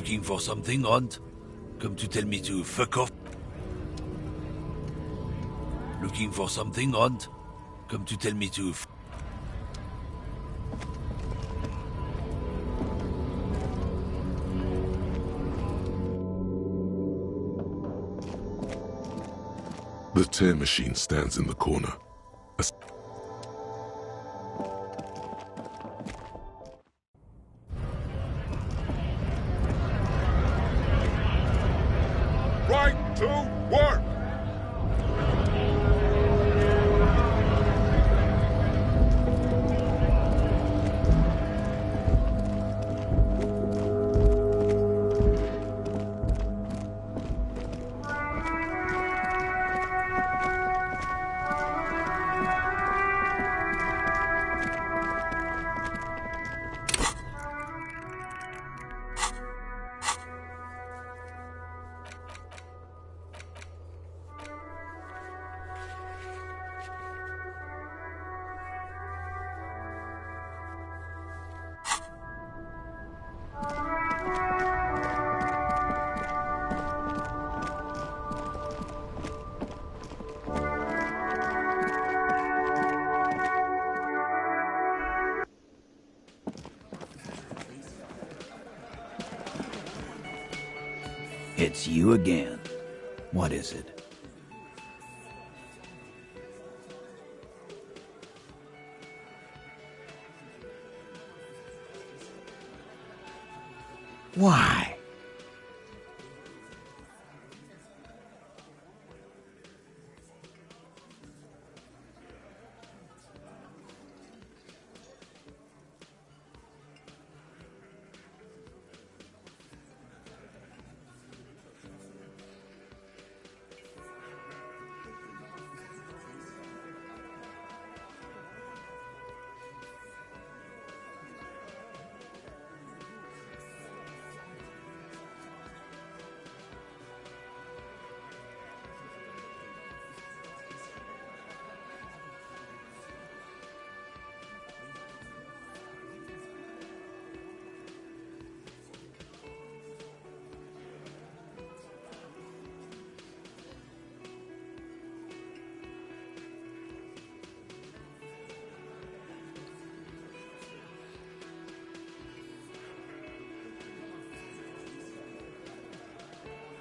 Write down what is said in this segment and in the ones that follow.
Looking for something, Hunt? Come to tell me to fuck off? Looking for something, Hunt? Come to tell me to The tear machine stands in the corner. Right to work! It's you again. What is it? Why?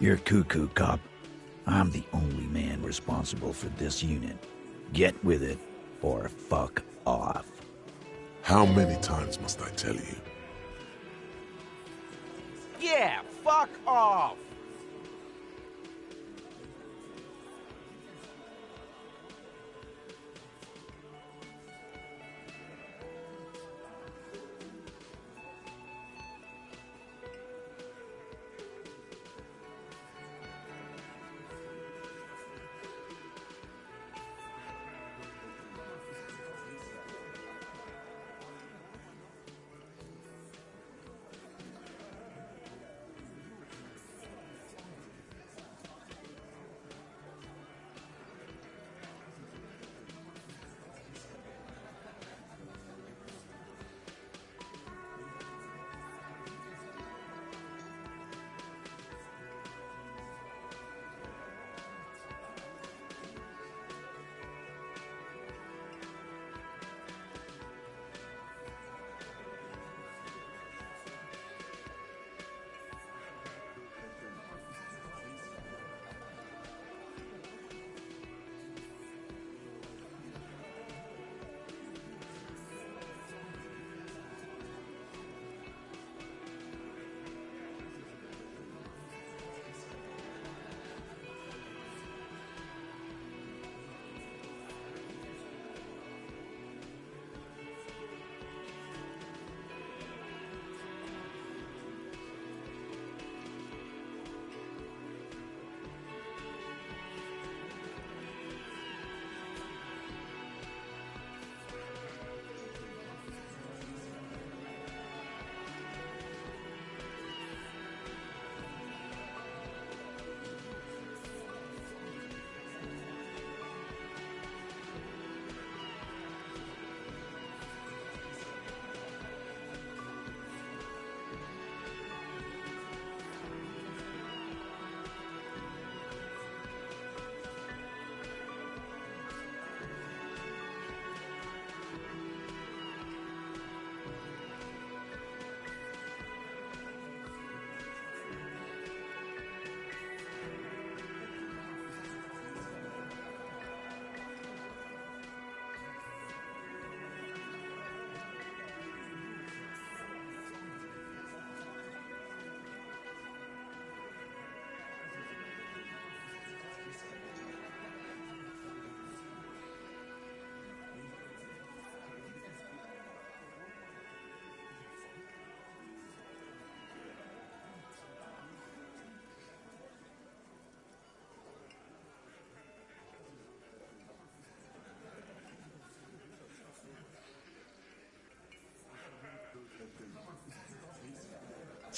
You're cuckoo, cop. I'm the only man responsible for this unit. Get with it, or fuck off. How many times must I tell you? Yeah, fuck off!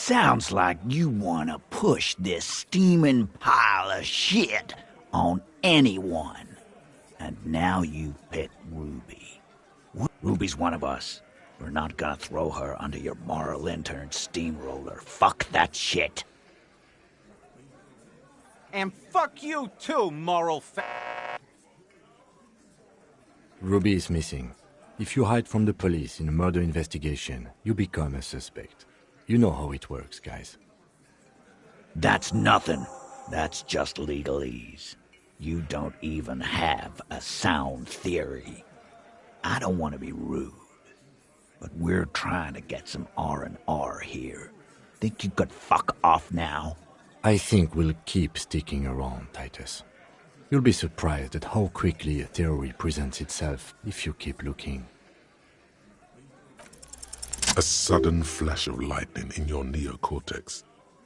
Sounds like you want to push this steaming pile of shit on anyone. And now you pick Ruby. Ruby's one of us. We're not gonna throw her under your moral intern steamroller. Fuck that shit. And fuck you too, moral Ruby is missing. If you hide from the police in a murder investigation, you become a suspect. You know how it works, guys. That's nothing. That's just legalese. You don't even have a sound theory. I don't want to be rude, but we're trying to get some R&R here. Think you could fuck off now? I think we'll keep sticking around, Titus. You'll be surprised at how quickly a theory presents itself if you keep looking. A sudden flash of lightning in your neocortex.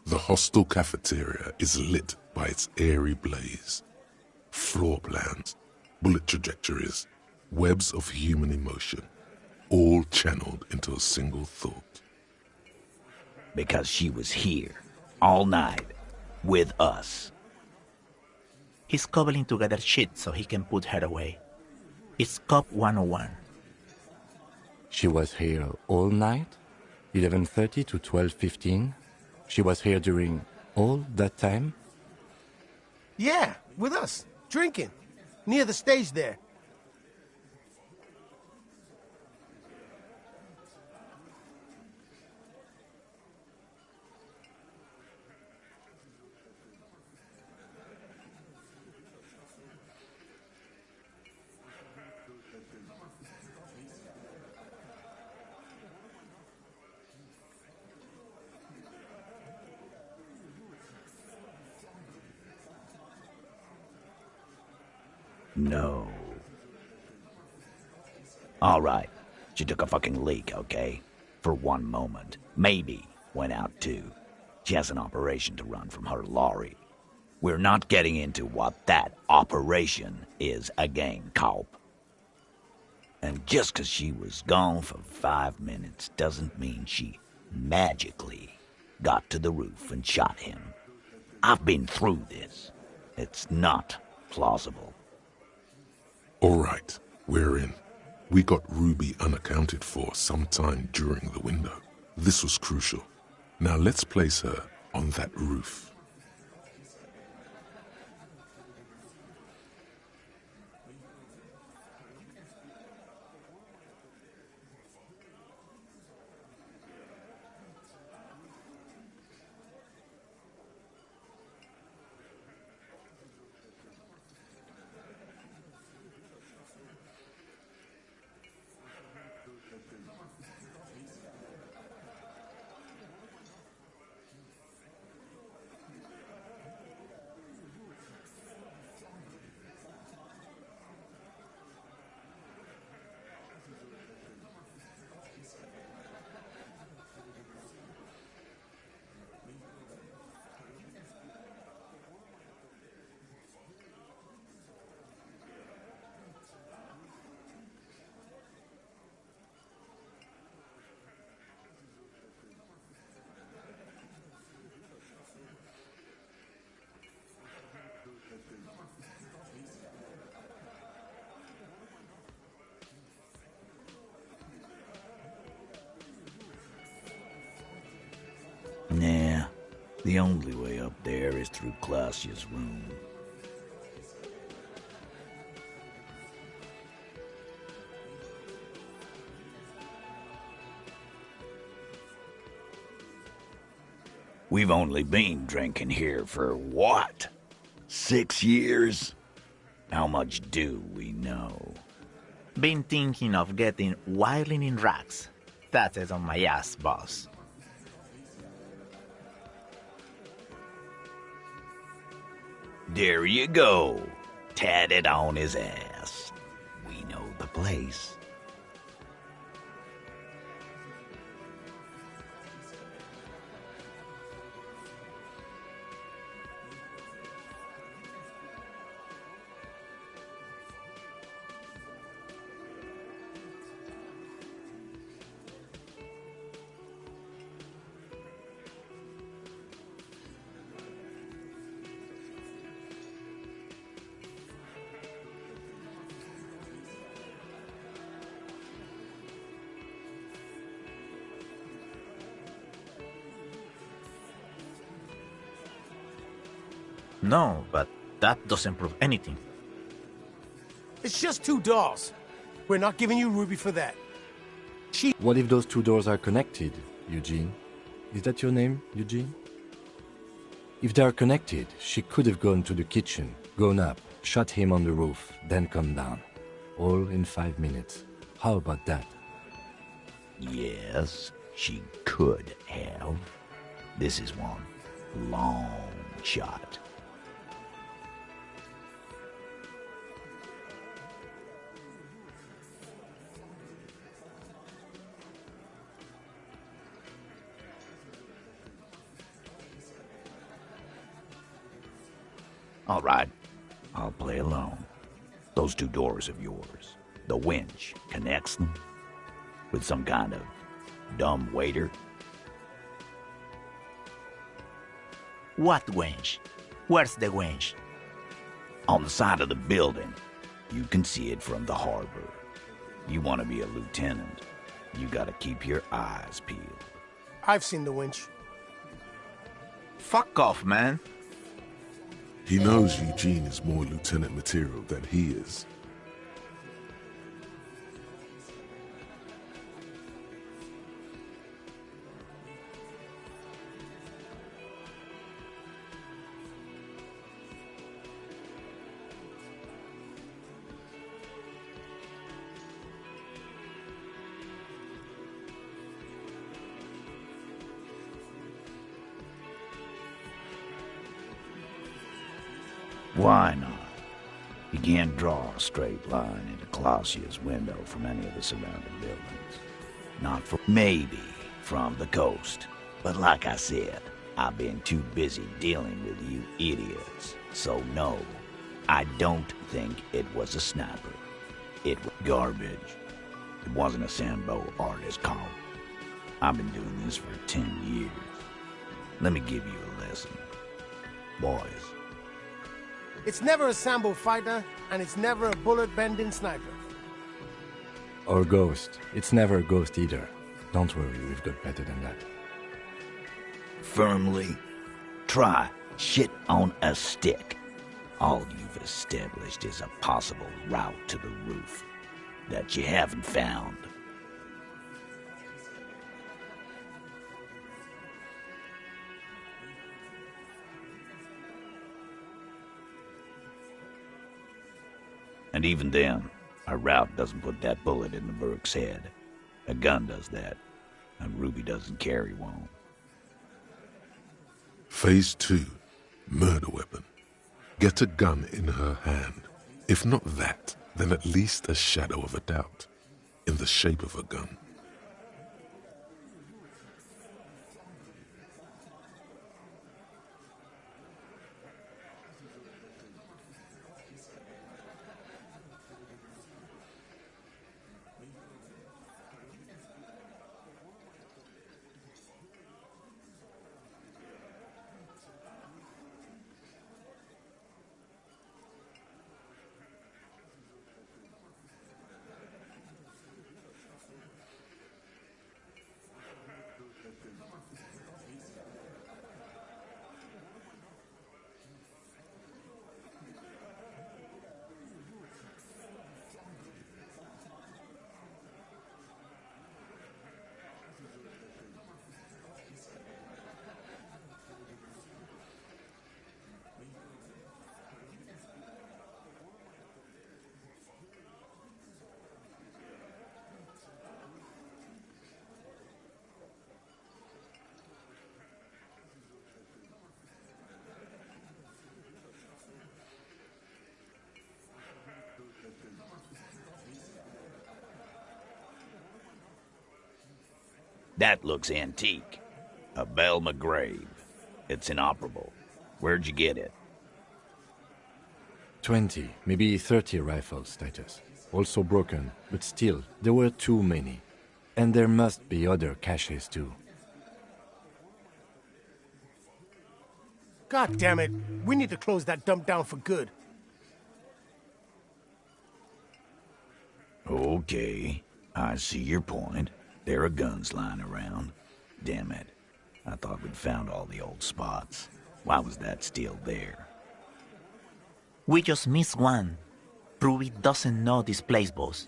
The hostel cafeteria is lit by its airy blaze. Floor plans, bullet trajectories, webs of human emotion, all channeled into a single thought. Because she was here, all night, with us. He's cobbling together shit so he can put her away. It's Cop 101. She was here all night? 11:30 to 12:15? She was here during all that time? Yeah, with us, drinking, near the stage there. No. All right. She took a fucking leak, okay? For one moment. Maybe went out too. She has an operation to run from her lorry. We're not getting into what that operation is again, Cop. And just 'cause she was gone for 5 minutes doesn't mean she magically got to the roof and shot him. I've been through this. It's not plausible. All right, we're in. We got Ruby unaccounted for sometime during the window. This was crucial. Now let's place her on that roof. Nah, the only way up there is through Clausia's room. We've only been drinking here for what? 6 years? How much do we know? Been thinking of getting wilding in racks. That is on my ass, boss. There you go. Tatted on his ass. We know the place. No, but that doesn't prove anything. It's just 2 dolls. We're not giving you Ruby for that. What if those 2 doors are connected, Eugene? Is that your name, Eugene? If they are connected, she could have gone to the kitchen, gone up, shot him on the roof, then come down. All in 5 minutes. How about that? Yes, she could have. This is one long shot. All right, I'll play alone. Those 2 doors of yours, the winch connects them with some kind of dumb waiter. What winch? Where's the winch? On the side of the building. You can see it from the harbor. You want to be a lieutenant, you gotta keep your eyes peeled. I've seen the winch. Fuck off, man. He knows Eugene is more lieutenant material than he is. Why not? You can't draw a straight line into Clausia's window from any of the surrounding buildings. Not from, maybe from the coast. But like I said, I've been too busy dealing with you idiots. So no, I don't think it was a sniper. It was garbage. It wasn't a Sambo artist comp. I've been doing this for 10 years. Let me give you a lesson. Boys. It's never a Sambo fighter, and it's never a bullet-bending sniper. Or Ghost. It's never a Ghost either. Don't worry, we've got better than that. Firmly try shit on a stick. All you've established is a possible route to the roof that you haven't found. And even then, a route doesn't put that bullet in the Burke's head. A gun does that, and Ruby doesn't carry one. Phase 2, murder weapon. Get a gun in her hand. If not that, then at least a shadow of a doubt, in the shape of a gun. That looks antique. A Bell McGrave. It's inoperable. Where'd you get it? 20, maybe 30 rifles, Titus. Also broken, but still, there were too many. And there must be other caches too. God damn it. We need to close that dump down for good. Okay, I see your point. There are guns lying around. Damn it. I thought we'd found all the old spots. Why was that still there? We just missed one. Ruby doesn't know this place, boss.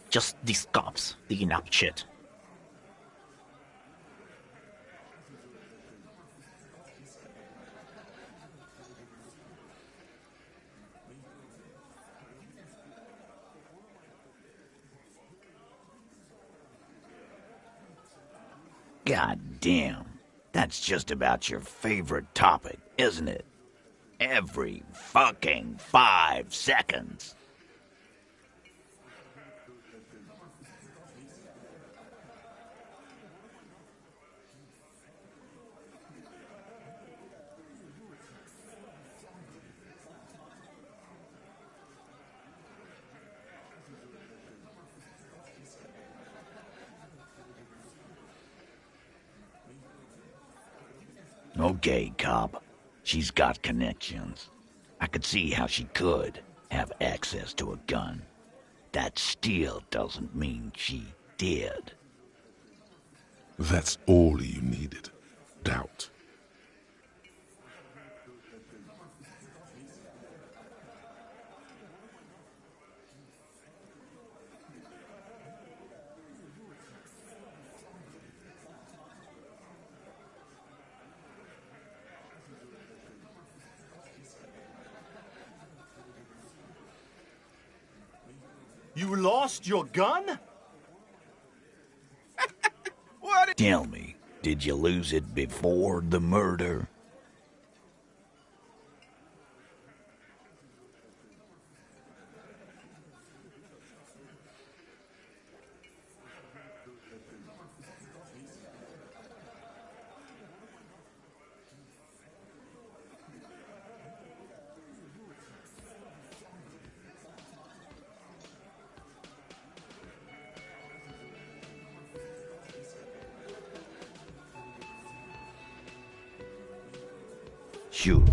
Just these cops digging up shit. God damn. That's just about your favorite topic, isn't it? Every fucking 5 seconds. Okay, cop. She's got connections. I could see how she could have access to a gun. That still doesn't mean she did. That's all you needed. Doubt. You lost your gun? Tell me, did you lose it before the murder? Sure.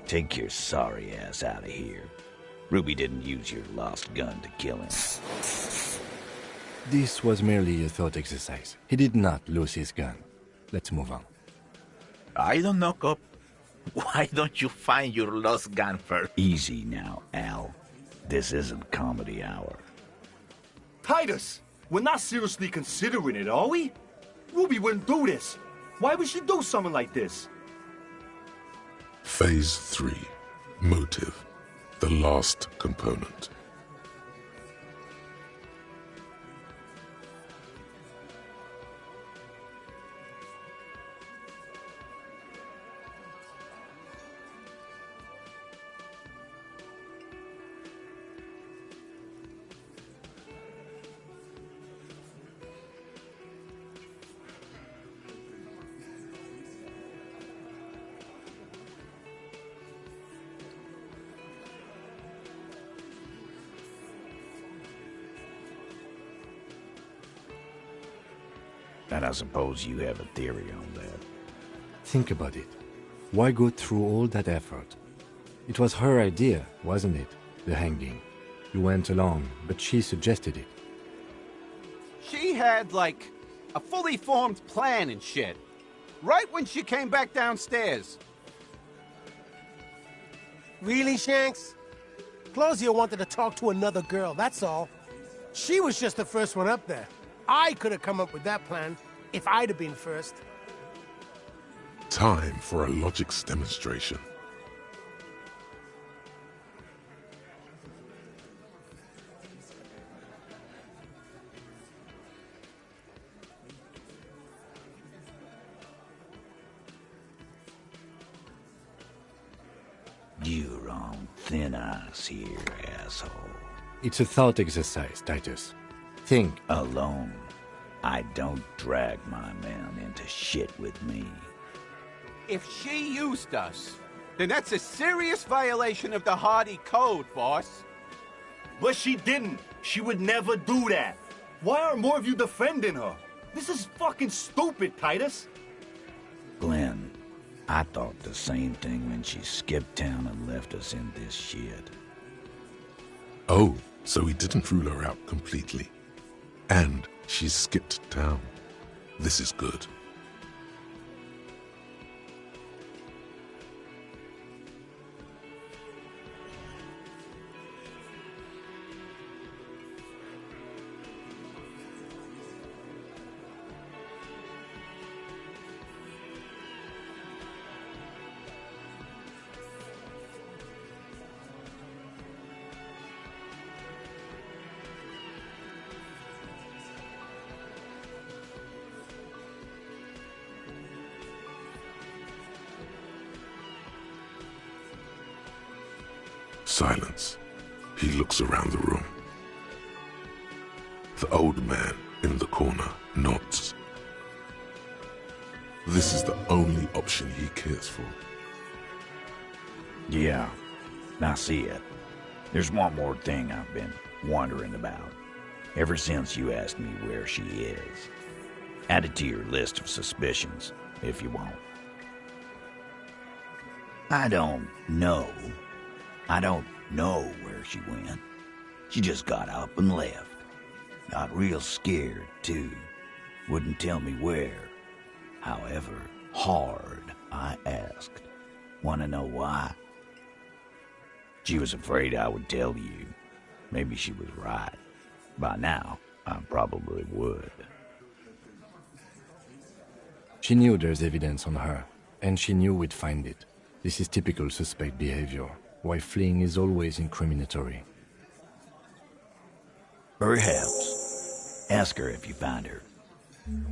Take your sorry ass out of here. Ruby didn't use your lost gun to kill him. This was merely a thought exercise. He did not lose his gun. Let's move on. I don't know, cop. Why don't you find your lost gun first? Easy now, Al. This isn't comedy hour. Titus, we're not seriously considering it, are we? Ruby wouldn't do this. Why would she do something like this? Phase 3. Motive. The last component. And I suppose you have a theory on that. Think about it. Why go through all that effort? It was her idea, wasn't it? The hanging. You went along, but she suggested it. She had, like, a fully formed plan and shit. Right when she came back downstairs. Really, Shanks? Closio wanted to talk to another girl, that's all. She was just the first one up there. I could have come up with that plan if I'd have been first. Time for a logics demonstration. You're on thin ice here, asshole. It's a thought exercise, Titus. Think. Alone. I don't drag my men into shit with me. If she used us, then that's a serious violation of the Hardy Code, boss. But she didn't. She would never do that. Why aren't more of you defending her? This is fucking stupid, Titus. Glenn, I thought the same thing when she skipped town and left us in this shit. Oh, so he didn't rule her out completely. And she skipped town. This is good. Silence. He looks around the room. The old man in the corner nods. This is the only option he cares for. Yeah, I see it. There's one more thing I've been wondering about. Ever since you asked me where she is. Add it to your list of suspicions, if you want. I don't know where she went. She just got up and left. Got real scared, too. Wouldn't tell me where. However hard I asked. Want to know why? She was afraid I would tell you. Maybe she was right. By now, I probably would. She knew there's evidence on her, and she knew we'd find it. This is typical suspect behavior, why fleeing is always incriminatory. Perhaps. Ask her if you find her.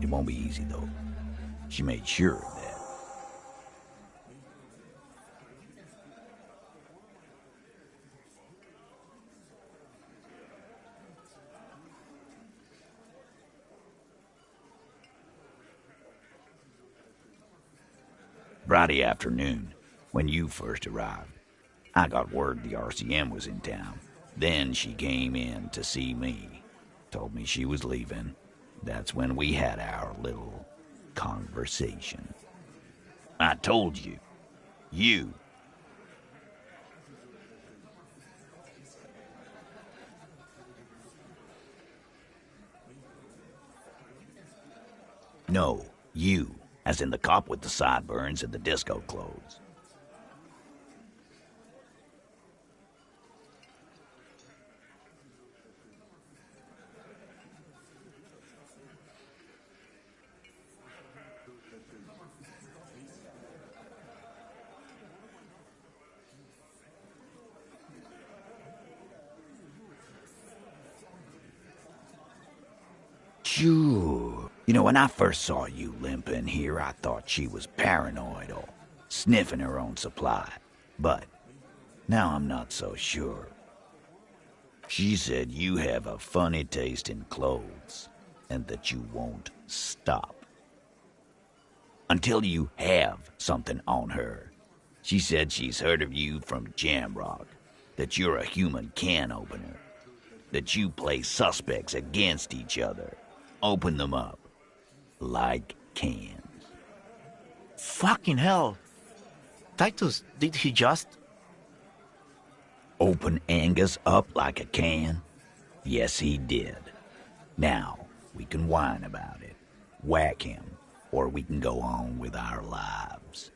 It won't be easy, though. She made sure of that. Friday afternoon, when you first arrived, I got word the RCM was in town. Then she came in to see me. Told me she was leaving. That's when we had our little conversation. I told you. You. No, you. As in the cop with the sideburns and the disco clothes. Sure. You know, when I first saw you limping here, I thought she was paranoid or sniffing her own supply. But now I'm not so sure. She said you have a funny taste in clothes and that you won't stop. Until you have something on her. She said she's heard of you from Jamrock, that you're a human can opener, that you play suspects against each other. Open them up. Like cans. Fucking hell. Titus, did he just... Open Angus up like a can? Yes, he did. Now, we can whine about it. Whack him. Or we can go on with our lives.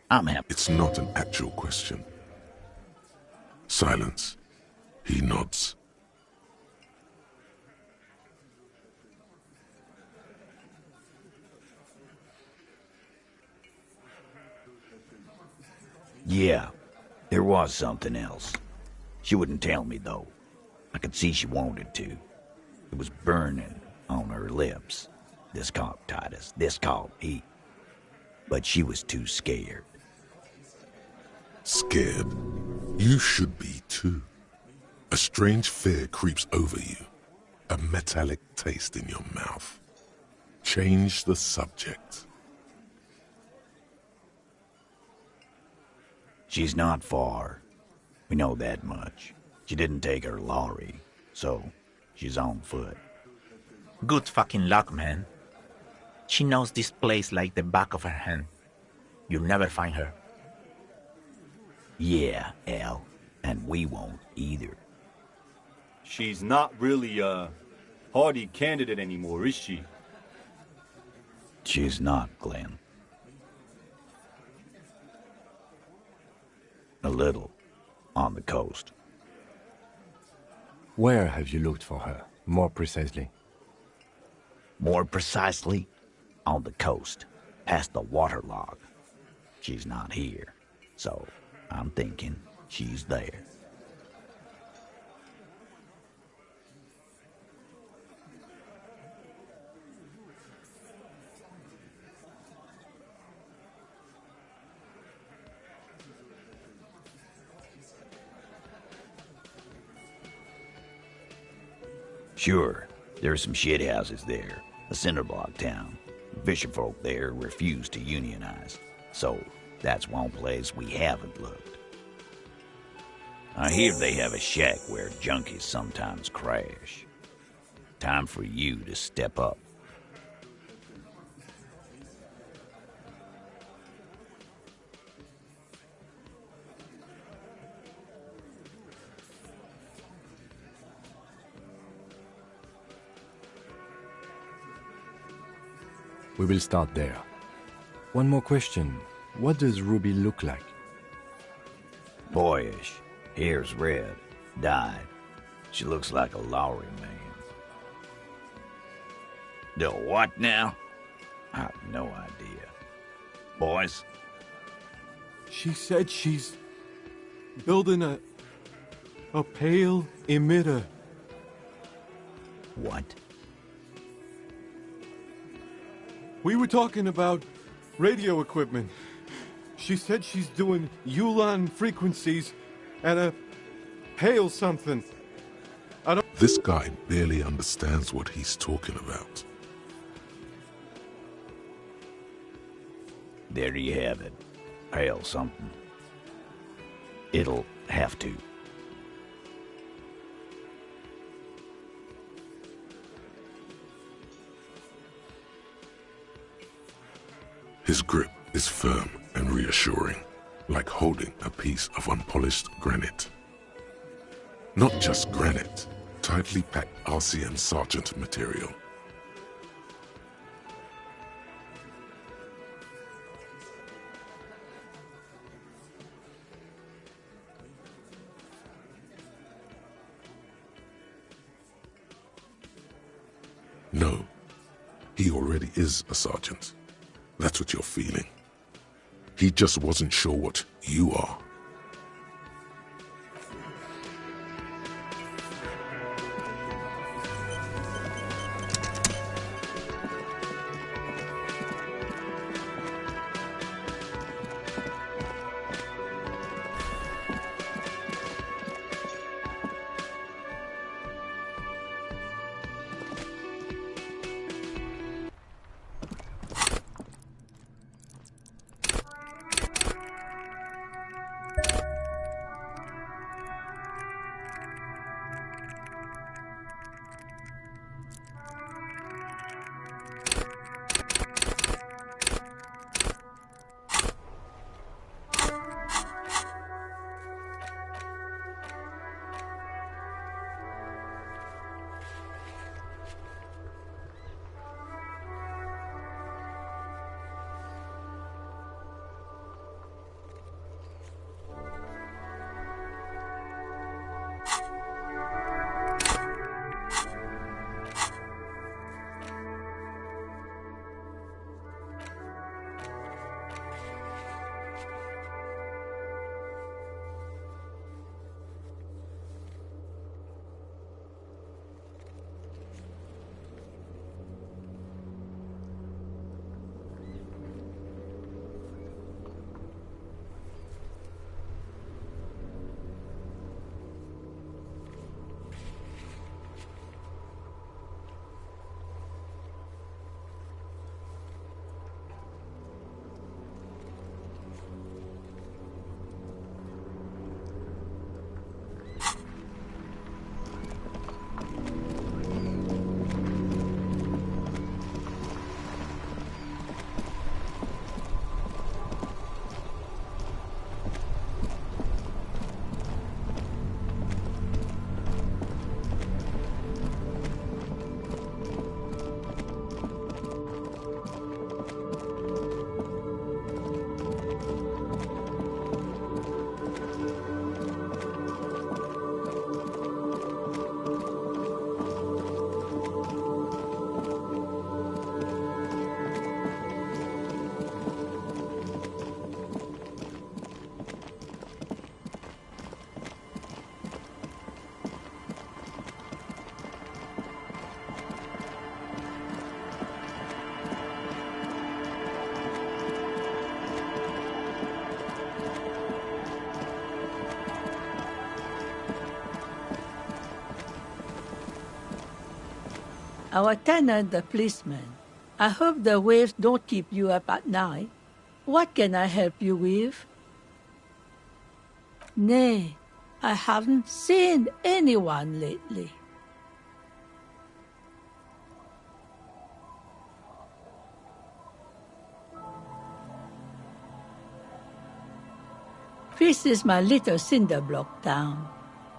I'm happy. It's not an actual question. Silence. He nods. Yeah, there was something else. She wouldn't tell me, though. I could see she wanted to. It was burning on her lips. This called Titus. This called he. But she was too scared. Scared? You should be too. A strange fear creeps over you. A metallic taste in your mouth. Change the subject. She's not far. We know that much. She didn't take her lorry, so she's on foot. Good fucking luck, man. She knows this place like the back of her hand. You'll never find her. Yeah, Al. And we won't either. She's not really a hardy candidate anymore, is she? She's not, Glenn. A little. On the coast. Where have you looked for her, more precisely? More precisely, on the coast, past the waterlog. She's not here, so I'm thinking she's there. Sure, there's some shit houses there, a cinderblock town. Fisherfolk there refuse to unionize, so that's one place we haven't looked. I hear they have a shack where junkies sometimes crash. Time for you to step up. We will start there. One more question. What does Ruby look like? Boyish. Hair's red. Dyed. She looks like a Lowry man. The what now? I have no idea. Boys? She said she's building a pale emitter. What? We were talking about radio equipment. She said she's doing Ulan frequencies at a pale something. This guy barely understands what he's talking about. There you have it. Pale something. It'll have to. His grip is firm and reassuring, like holding a piece of unpolished granite. Not just granite, tightly packed RCM Sergeant material. No, he already is a sergeant. That's what you're feeling. He just wasn't sure what you are. Our tenant, the policeman. I hope the waves don't keep you up at night. What can I help you with? Nay, I haven't seen anyone lately. This is my little cinder block town.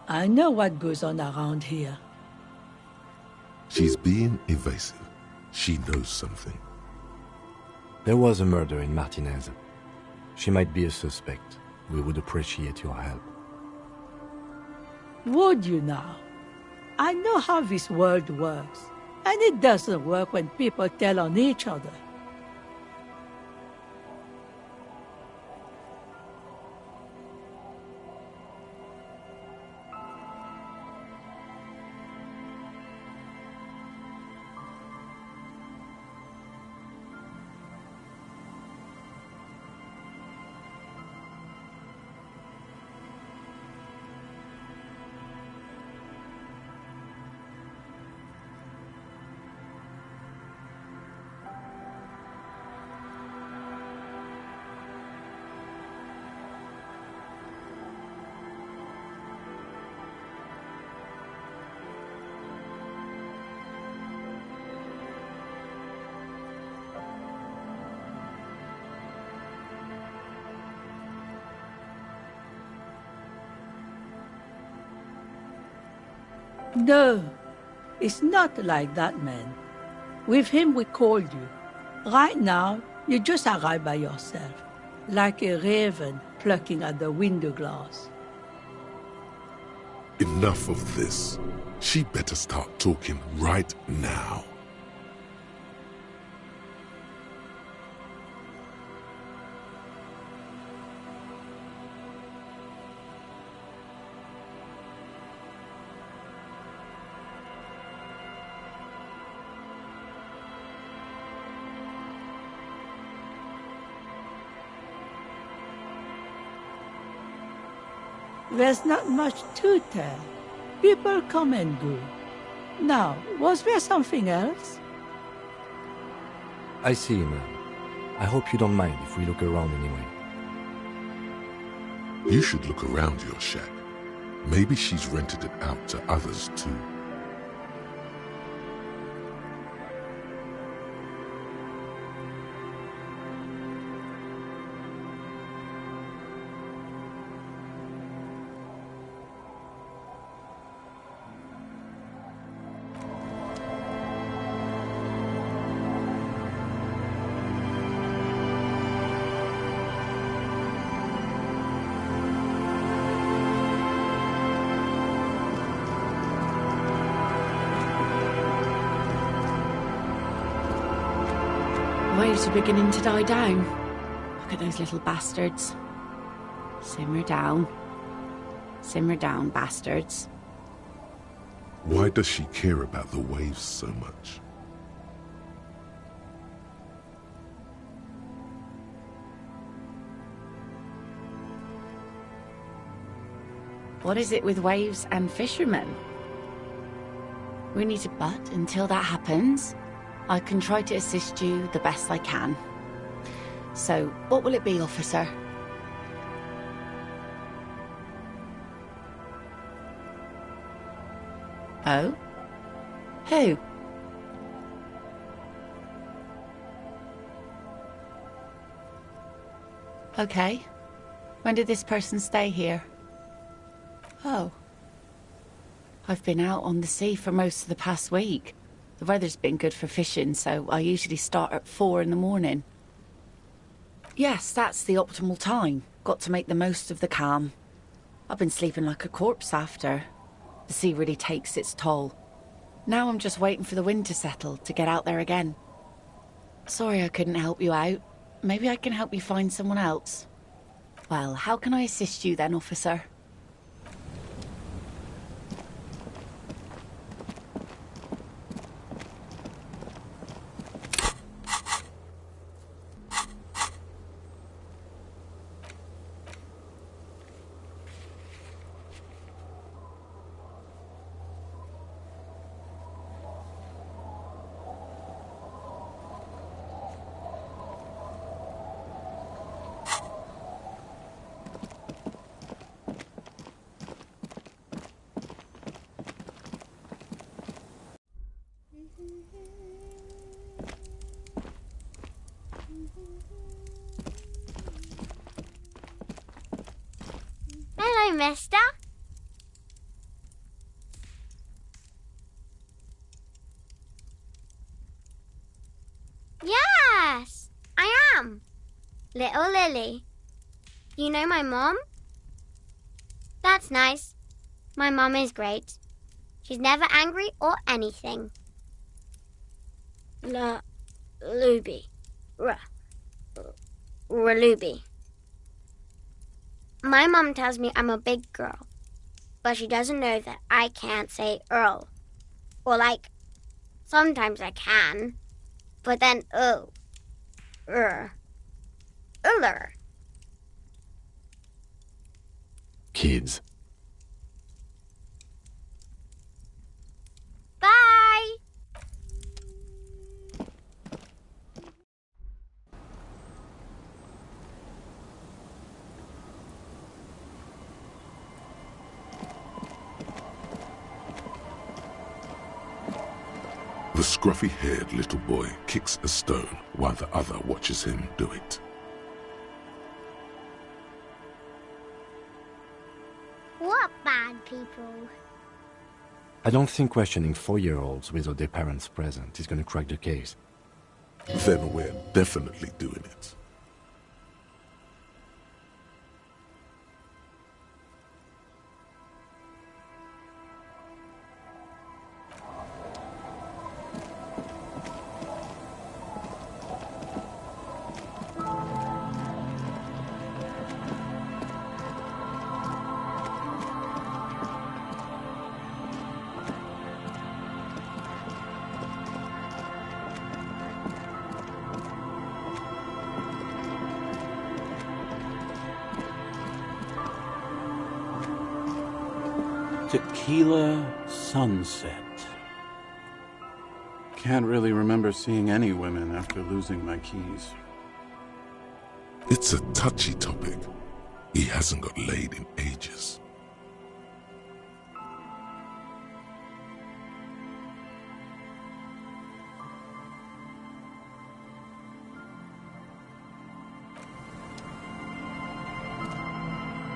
I know what goes on around here. She's being evasive. She knows something. There was a murder in Martinez. She might be a suspect. We would appreciate your help. Would you now? I know how this world works, and it doesn't work when people tell on each other. No, it's not like that, man. With him, we called you. Right now, you just arrived by yourself, like a raven plucking at the window glass. Enough of this. She better start talking right now. There's not much to tell. People come and go. Now, was there something else? I see, man. I hope you don't mind if we look around anyway. You should look around your shack. Maybe she's rented it out to others too. Waves are beginning to die down. Look at those little bastards. Simmer down. Simmer down, bastards. Why does she care about the waves so much? What is it with waves and fishermen? We need to butt until that happens. I can try to assist you the best I can. So, what will it be, officer? Oh? Who? Okay. When did this person stay here? Oh. I've been out on the sea for most of the past week. The weather's been good for fishing, so I usually start at 4 in the morning. Yes, that's the optimal time. Got to make the most of the calm. I've been sleeping like a corpse after. The sea really takes its toll. Now I'm just waiting for the wind to settle to get out there again. Sorry I couldn't help you out. Maybe I can help you find someone else. Well, how can I assist you then, officer? mister? Yes, I am. Little Lily. You know my mom? That's nice. My mom is great. She's never angry or anything. Luby. Raluby. My mom tells me I'm a big girl, but she doesn't know that I can't say Earl. Or sometimes I can, but then Uller. Kids. Bye! The scruffy-haired little boy kicks a stone while the other watches him do it. What bad people? I don't think questioning 4-year-olds without their parents present is going to crack the case. Then we're definitely doing it. Tequila sunset. Can't really remember seeing any women after losing my keys. It's a touchy topic. He hasn't got laid in ages.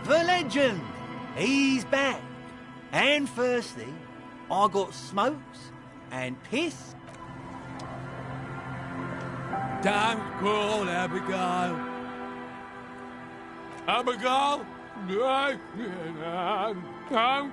The legend! He's back. And firstly, I got smokes and piss. Don't call Abigail. Abigail? Don't.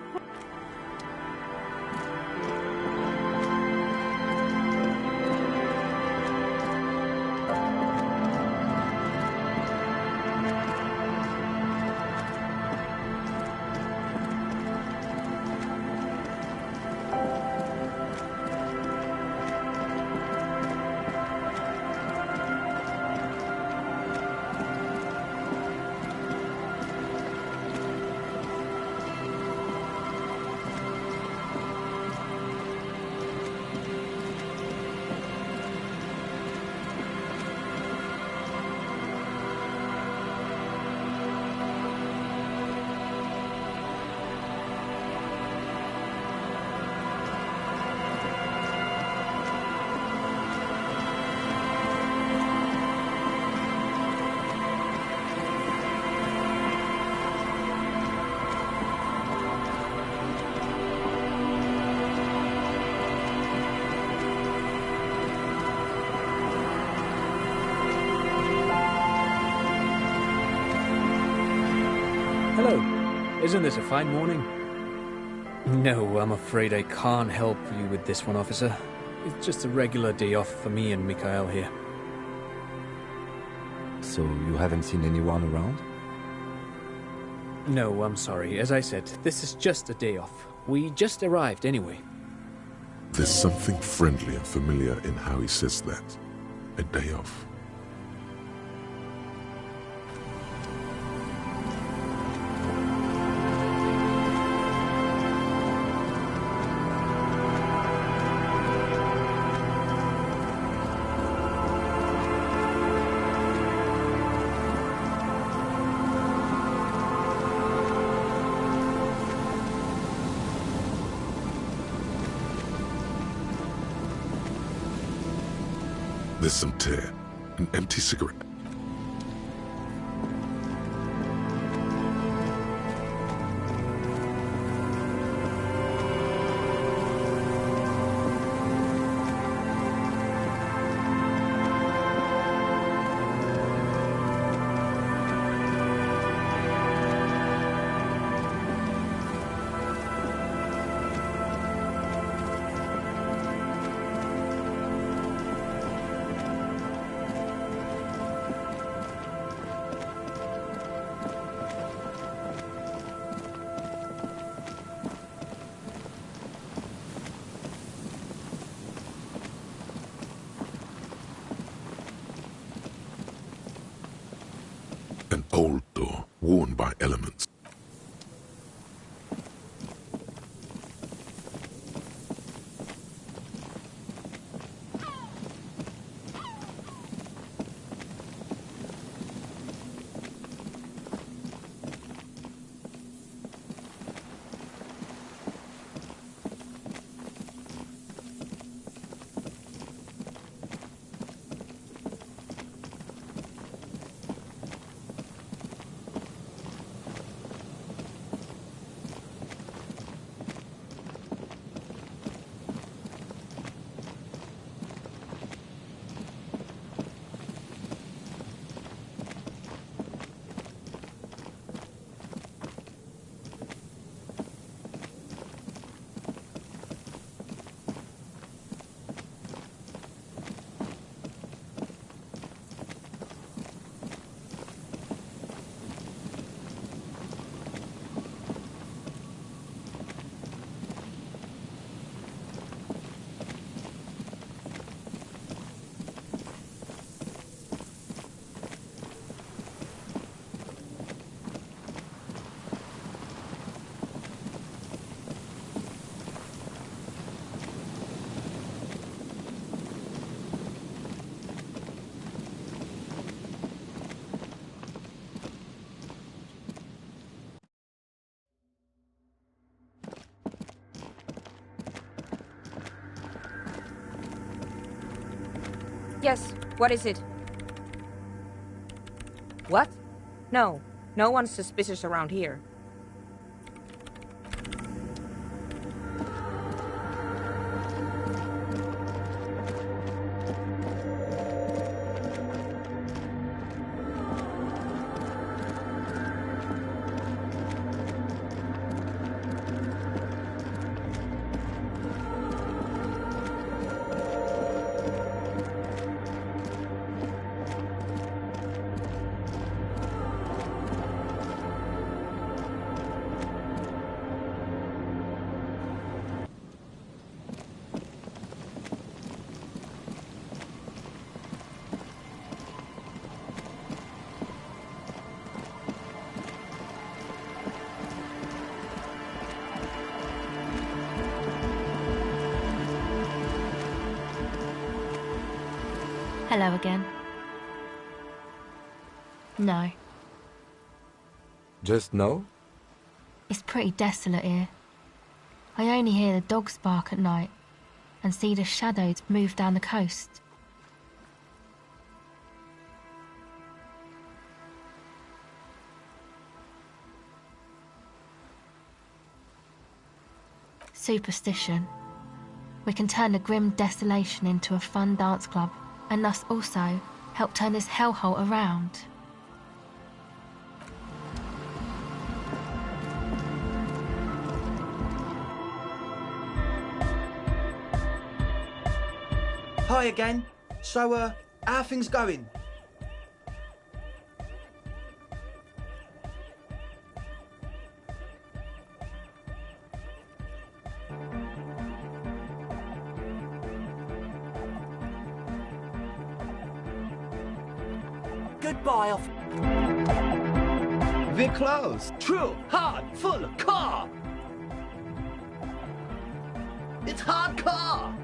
Hello. Isn't this a fine morning? No, I'm afraid I can't help you with this one, officer. It's just a regular day off for me and Mikhail here. So you haven't seen anyone around? No, I'm sorry. As I said, this is just a day off. We just arrived anyway. There's something friendly and familiar in how he says that. A day off. There's some tear, an empty cigarette. Old door, worn by elements. Yes, what is it? What? No, no one's suspicious around here. Hello again. No. Just no? It's pretty desolate here. I only hear the dogs bark at night and see the shadows move down the coast. Superstition. We can turn the grim desolation into a fun dance club, and thus also help turn this hellhole around. Hi again. So, how are things going? Goodbye, off. We're closed. True, hard, full, car. It's hardcore.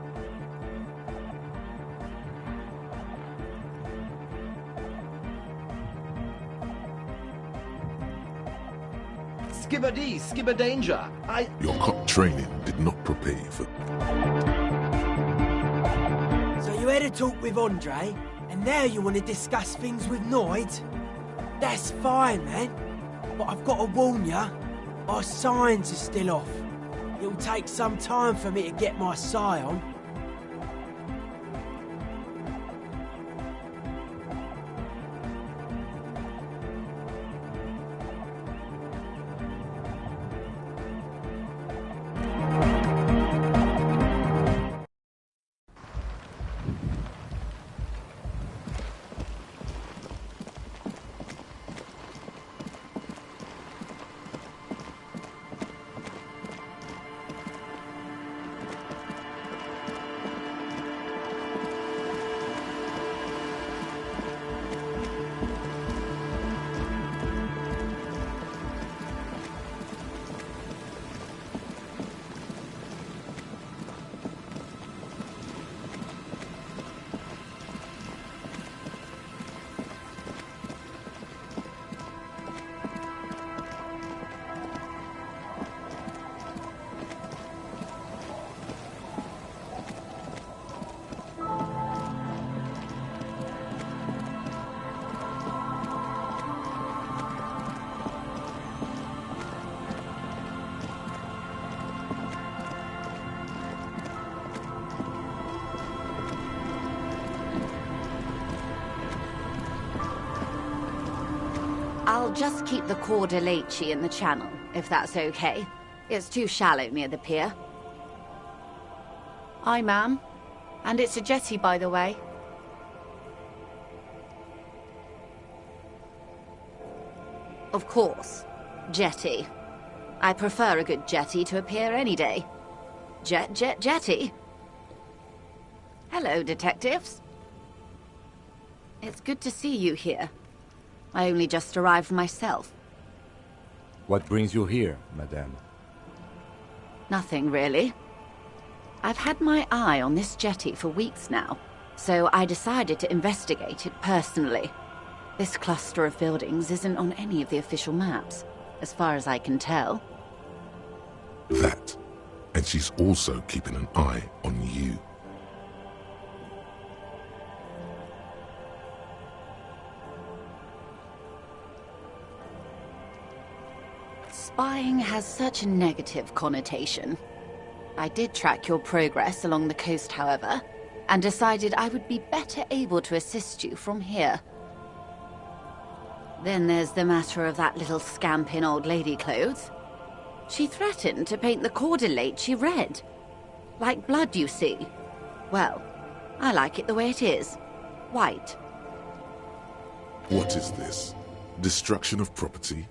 Skibberdy, skibber danger. Your cop training did not prepare you for... So you had a talk with Andre, and now you want to discuss things with Noid? That's fine, man. But I've got to warn ya, our signs are still off. It'll take some time for me to get my psi on. I'll just keep the Corda Lacey in the channel, if that's okay. It's too shallow near the pier. Aye, ma'am. And it's a jetty, by the way. Of course. Jetty. I prefer a good jetty to a pier any day. Jetty. Hello, detectives. It's good to see you here. I only just arrived myself. What brings you here, madame? Nothing, really. I've had my eye on this jetty for weeks now, so I decided to investigate it personally. This cluster of buildings isn't on any of the official maps, as far as I can tell. That. And she's also keeping an eye on you. Spying has such a negative connotation. I did track your progress along the coast, however, and decided I would be better able to assist you from here. Then there's the matter of that little scamp in old lady clothes. She threatened to paint the cordelate she read. Like blood, you see. Well, I like it the way it is. White. What is this? Destruction of property?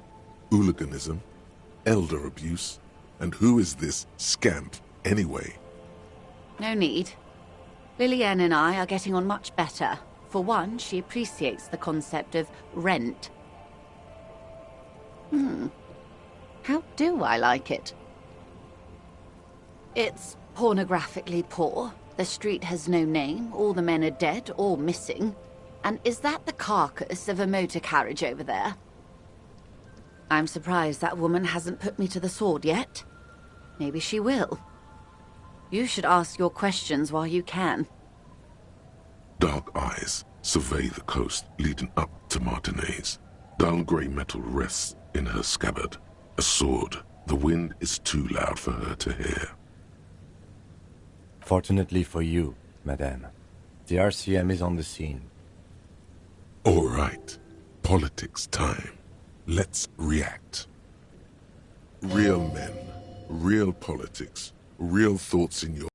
Hooliganism? Elder abuse? And who is this scamp, anyway? No need. Lillian and I are getting on much better. For one, she appreciates the concept of rent. How do I like it? It's pornographically poor. The street has no name, all the men are dead or missing. And is that the carcass of a motor carriage over there? I'm surprised that woman hasn't put me to the sword yet. Maybe she will. You should ask your questions while you can. Dark eyes survey the coast leading up to Martinez. Dull grey metal rests in her scabbard. A sword. The wind is too loud for her to hear. Fortunately for you, madame, the RCM is on the scene. All right. Politics time. Let's react. Real men, real politics, real thoughts in your...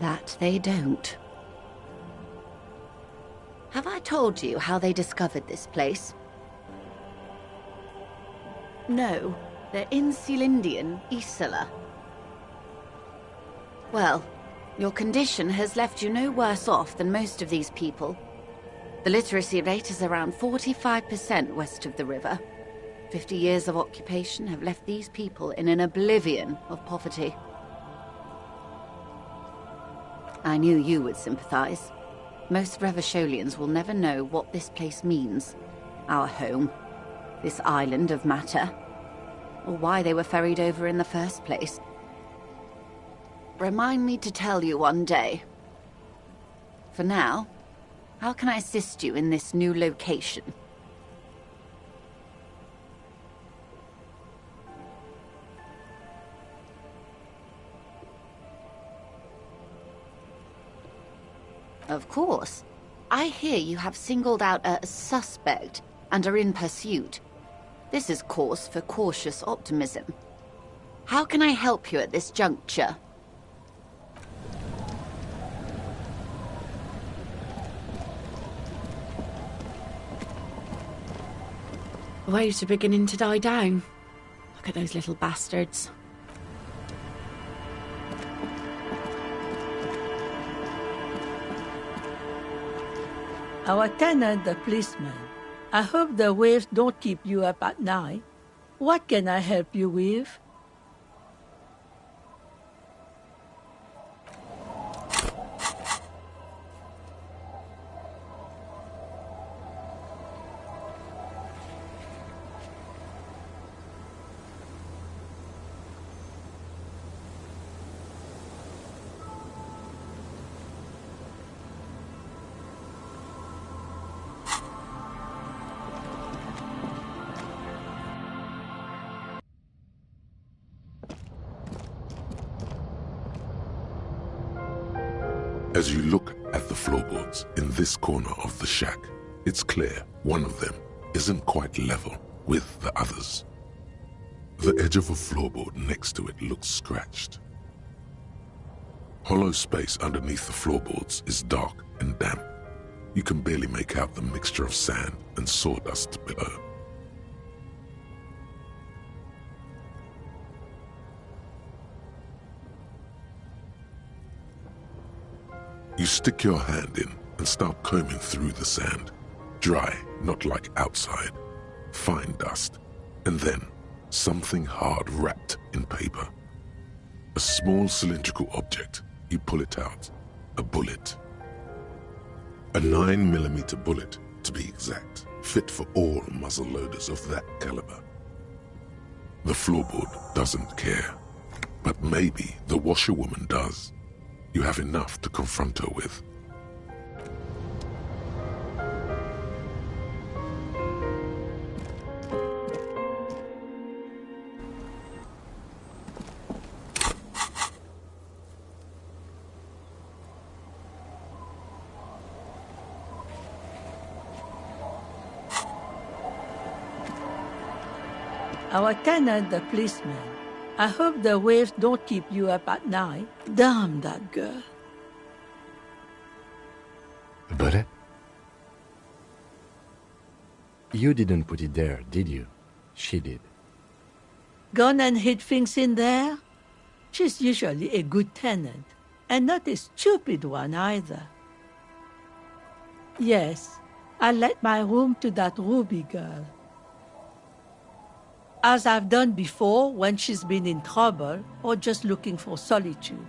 That they don't. Have I told you how they discovered this place? No, they're in Celindian, Isola. Well, your condition has left you no worse off than most of these people. The literacy rate is around 45% west of the river. 50 years of occupation have left these people in an oblivion of poverty. I knew you would sympathize. Most Revacholians will never know what this place means. Our home. This island of matter. Or why they were ferried over in the first place. Remind me to tell you one day. For now, how can I assist you in this new location? Of course. I hear you have singled out a suspect and are in pursuit. This is cause for cautious optimism. How can I help you at this juncture? The waves are beginning to die down. Look at those little bastards. Our tenant, the policeman. I hope the waves don't keep you up at night. What can I help you with? As you look at the floorboards in this corner of the shack, it's clear one of them isn't quite level with the others. The edge of a floorboard next to it looks scratched. Hollow space underneath the floorboards is dark and damp. You can barely make out the mixture of sand and sawdust below. You stick your hand in and start combing through the sand. Dry, not like outside. Fine dust. And then, something hard wrapped in paper. A small cylindrical object. You pull it out. A bullet. A 9mm bullet, to be exact. Fit for all muzzle loaders of that caliber. The floorboard doesn't care. But maybe the washerwoman does. You have enough to confront her with. Our tenant, the policeman. I hope the waves don't keep you up at night. Damn that girl. A bullet? You didn't put it there, did you? She did. Gone and hid things in there? She's usually a good tenant, and not a stupid one either. Yes, I let my room to that Ruby girl. As I've done before when she's been in trouble or just looking for solitude.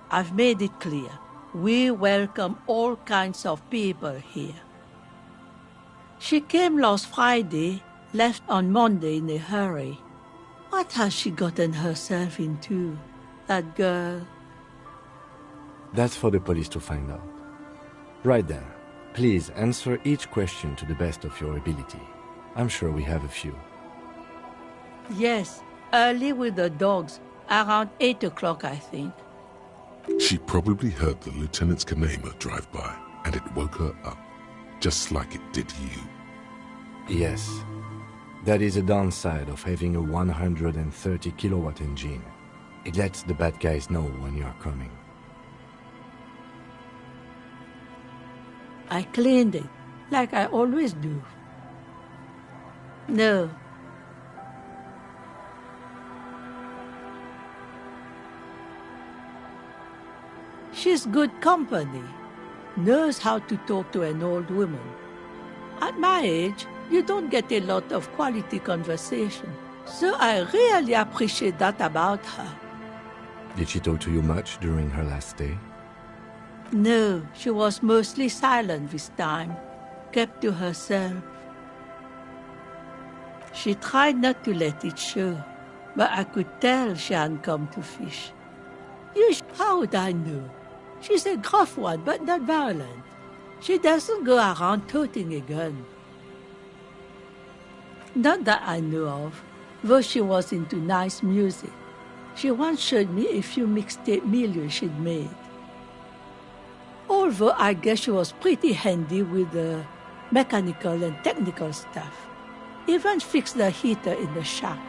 I've made it clear, we welcome all kinds of people here. She came last Friday, left on Monday in a hurry. What has she gotten herself into, that girl? That's for the police to find out. Right then, please answer each question to the best of your ability. I'm sure we have a few. Yes, early with the dogs, around 8 o'clock, I think. She probably heard the lieutenant's Kanema drive by, and it woke her up, just like it did you. Yes, that is a downside of having a 130 kilowatt engine. It lets the bad guys know when you are coming. I cleaned it, like I always do. No. She's good company, knows how to talk to an old woman. At my age, you don't get a lot of quality conversation, so I really appreciate that about her. Did she talk to you much during her last stay? No, she was mostly silent this time, kept to herself. She tried not to let it show, but I could tell she hadn't come to fish. How would I know? She's a gruff one, but not violent. She doesn't go around toting a gun. Not that I know of, though she was into nice music. She once showed me a few mixtape milieu she'd made. Although I guess she was pretty handy with the mechanical and technical stuff. Even fixed the heater in the shack.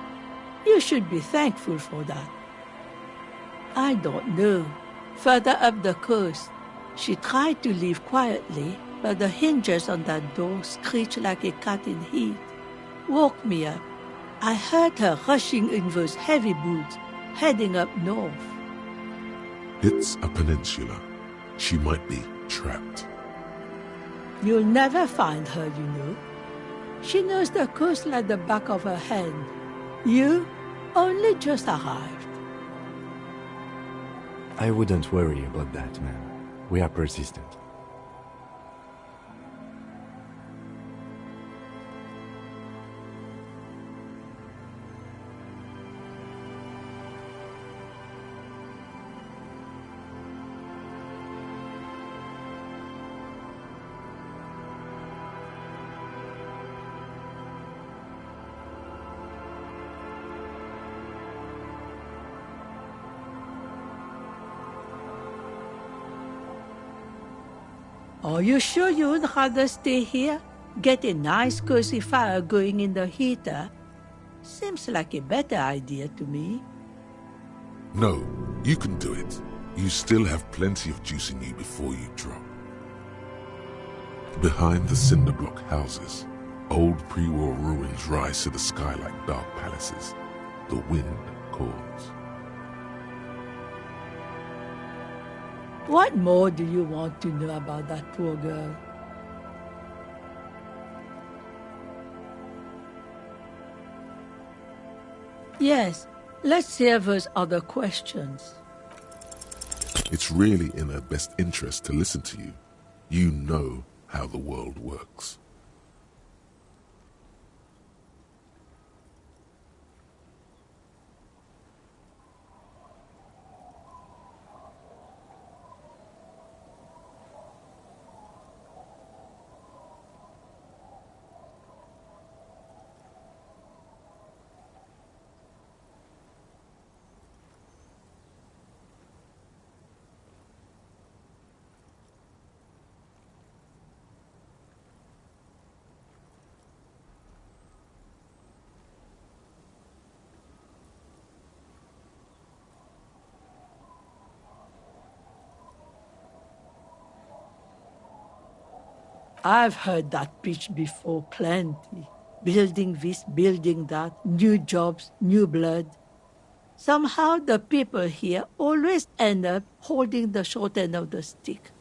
You should be thankful for that. I don't know. Further up the coast, she tried to leave quietly, but the hinges on that door screeched like a cat in heat. Woke me up. I heard her rushing in those heavy boots, heading up north. It's a peninsula. She might be trapped. You'll never find her, you know. She knows the coast like the back of her hand. You only just arrived. I wouldn't worry about that, man. We are persistent. Are you sure you would rather stay here? Get a nice cozy fire going in the heater? Seems like a better idea to me. No, you can do it. You still have plenty of juice in you before you drop. Behind the cinder block houses, old pre-war ruins rise to the sky like dark palaces. The wind calls. What more do you want to know about that poor girl? Yes, let's hear those other questions. It's really in her best interest to listen to you. You know how the world works. I've heard that pitch before plenty. Building this, building that, new jobs, new blood. Somehow the people here always end up holding the short end of the stick.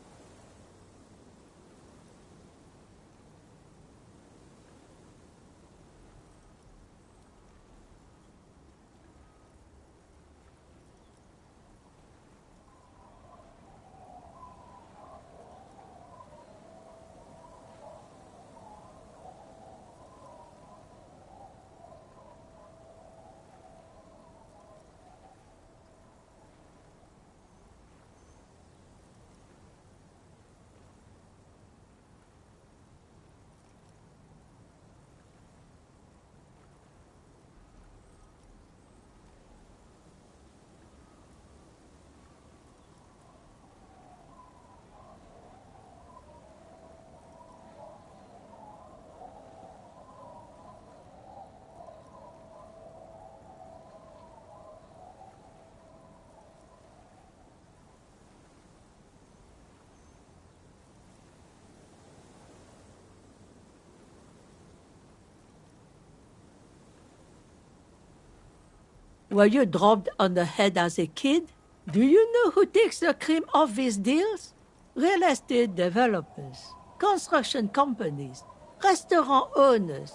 Were you dropped on the head as a kid? Do you know who takes the cream of these deals? Real estate developers, construction companies, restaurant owners,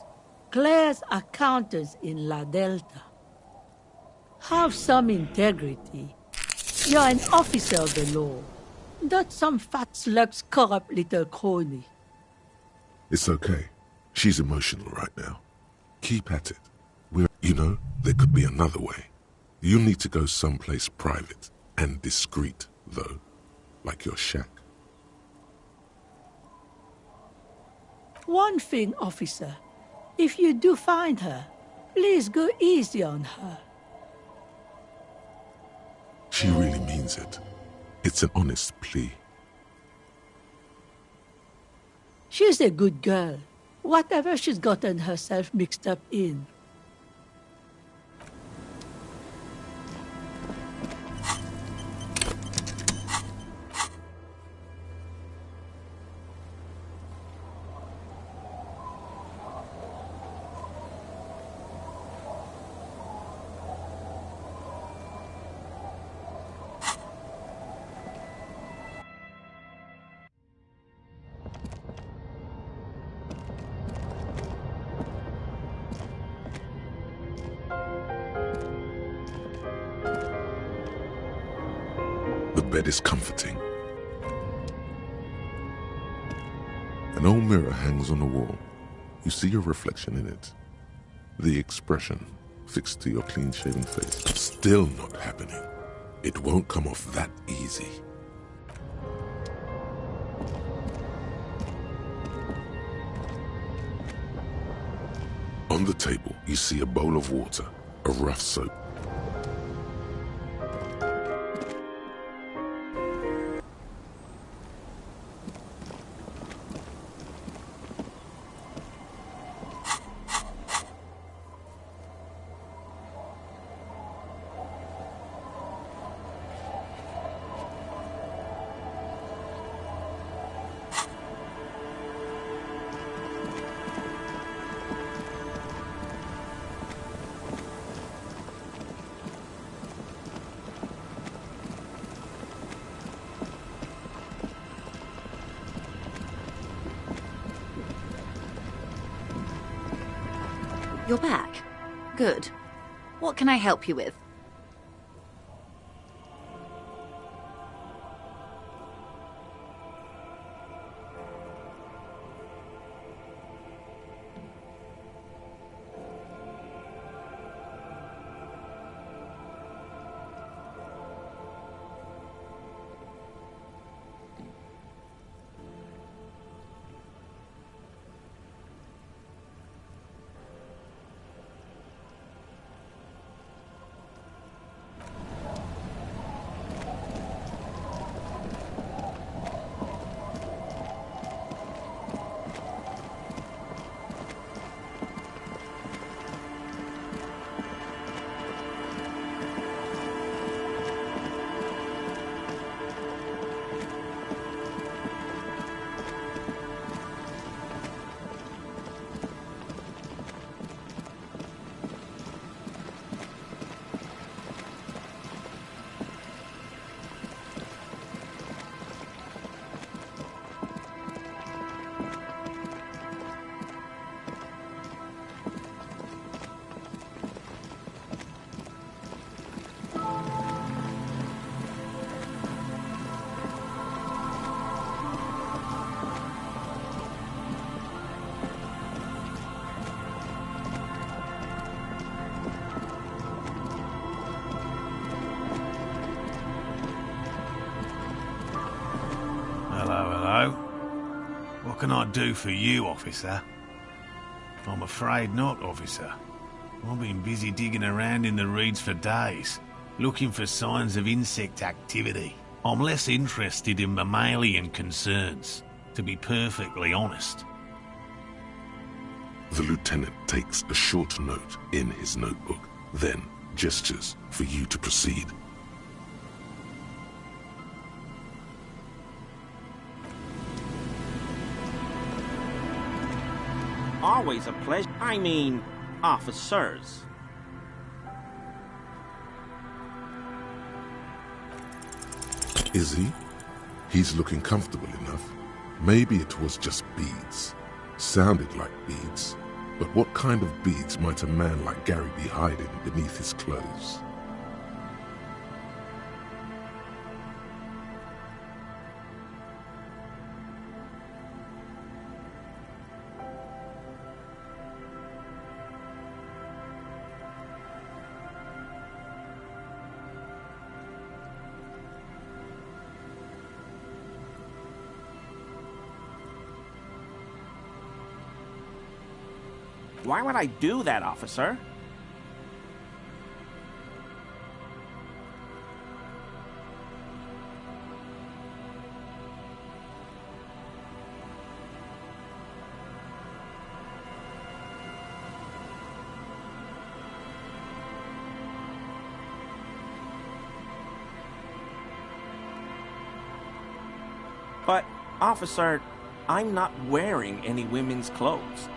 Claire's accountants in La Delta. Have some integrity. You're an officer of the law, not some fat slug's corrupt little crony. It's okay. She's emotional right now. Keep at it. You know, there could be another way. You need to go someplace private and discreet, though, like your shack. One thing, officer. If you do find her, please go easy on her. She really means it. It's an honest plea. She's a good girl. Whatever she's gotten herself mixed up in. bed is comforting. An old mirror hangs on the wall. You see your reflection in it. The expression fixed to your clean-shaven face. Still not happening. It won't come off that easy. On the table, you see a bowl of water, a rough soap. You're back. Good. What can I help you with? What can I do for you, officer? I'm afraid not, officer. I've been busy digging around in the reeds for days, looking for signs of insect activity. I'm less interested in mammalian concerns, to be perfectly honest. The lieutenant takes a short note in his notebook, then gestures for you to proceed. Always a pleasure. I mean, officers. Is he? He's looking comfortable enough. Maybe it was just beads. Sounded like beads. But what kind of beads might a man like Gary be hiding beneath his clothes? Why would I do that, officer? But, officer, I'm not wearing any women's clothes.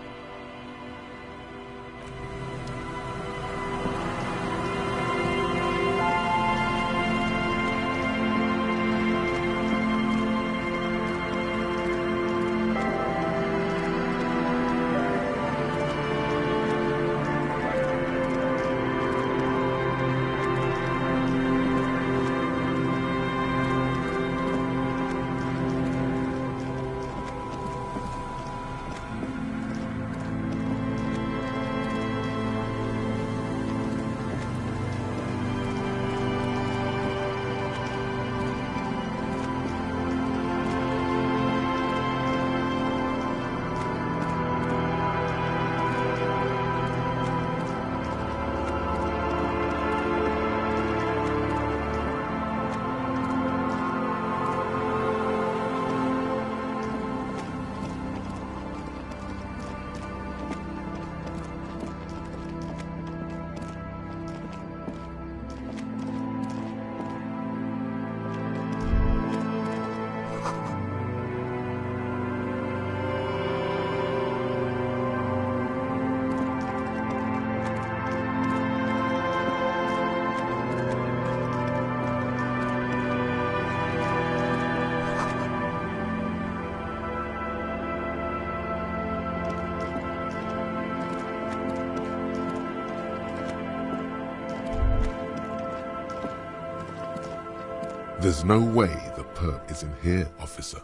There's no way the perp is in here, officer.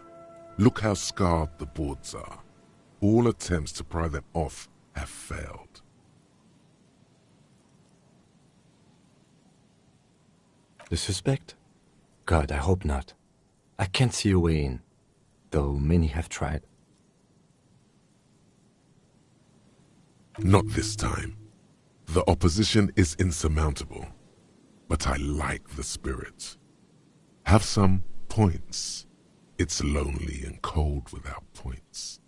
Look how scarred the boards are. All attempts to pry them off have failed. The suspect? God, I hope not. I can't see a way in, though many have tried. Not this time. The opposition is insurmountable, but I like the spirit. Have some points. It's lonely and cold without points.